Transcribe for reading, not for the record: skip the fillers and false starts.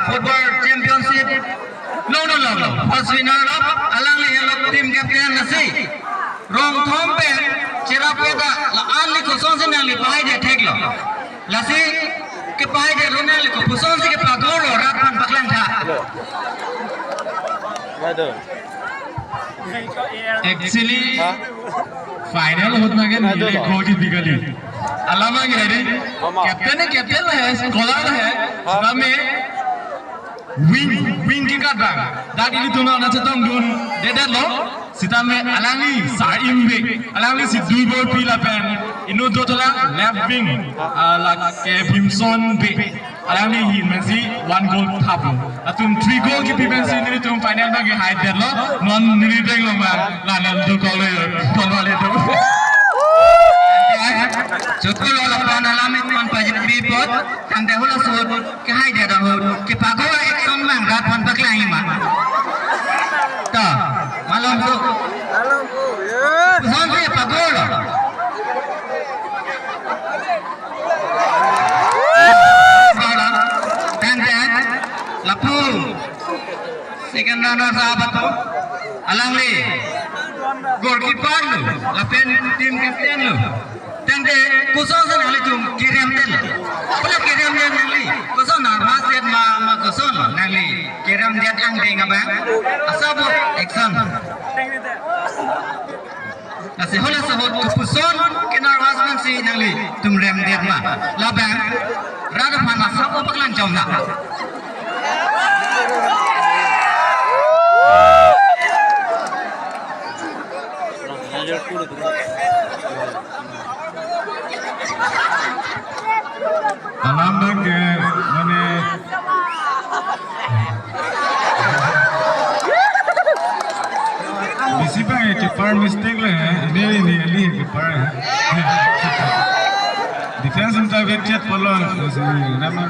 football championship no first winner of alang le hello team captain nasi rong thom pe cherapeda la ali ko son sin ali pai de theklo lasi ke pai de ronal ko puson se ke pagoro ratpan paklang tha actually final होत मागे नीले गोल की बिगली अलामा के है captain है scholar है हमें wing की का डांग दादी ni tuna na cetong dun dedet lo sitame alangi sa imbe alangi si duibor pila pen inu dotala left wing la ke bimson be alangi hin mensi one goal thapu atum three goal ki pimensi ni tum final ma ge hide det lo non ni deng lo ma la na du goal le to Cukup lolos pengalaman tuan pajak bipot, tang dahulu suut ke hai dia dahulu ke pagoda ekson mang rapan berkelahi mah. Tak, malam tu. Pesan saya pagoda. Tang lapu. Second runner sahabat tu, alang le. Goalkeeper lu, lapen tim kapten lu. Tende kuson sen hale tum kirim ten. Pula kirim dia nali. Kuson narmas dia ma kuson nali. Kirim dia ang deng abang. Asabut action. Nasi hola sahut kuson kenar wasman si nali tum rem dia ma. Labang rada panas sabu paklan jom nak. Alamba ke mane किसी पे keeper mistake ले है नहीं Ali keeper है defence में तो चेत पलो ना मैं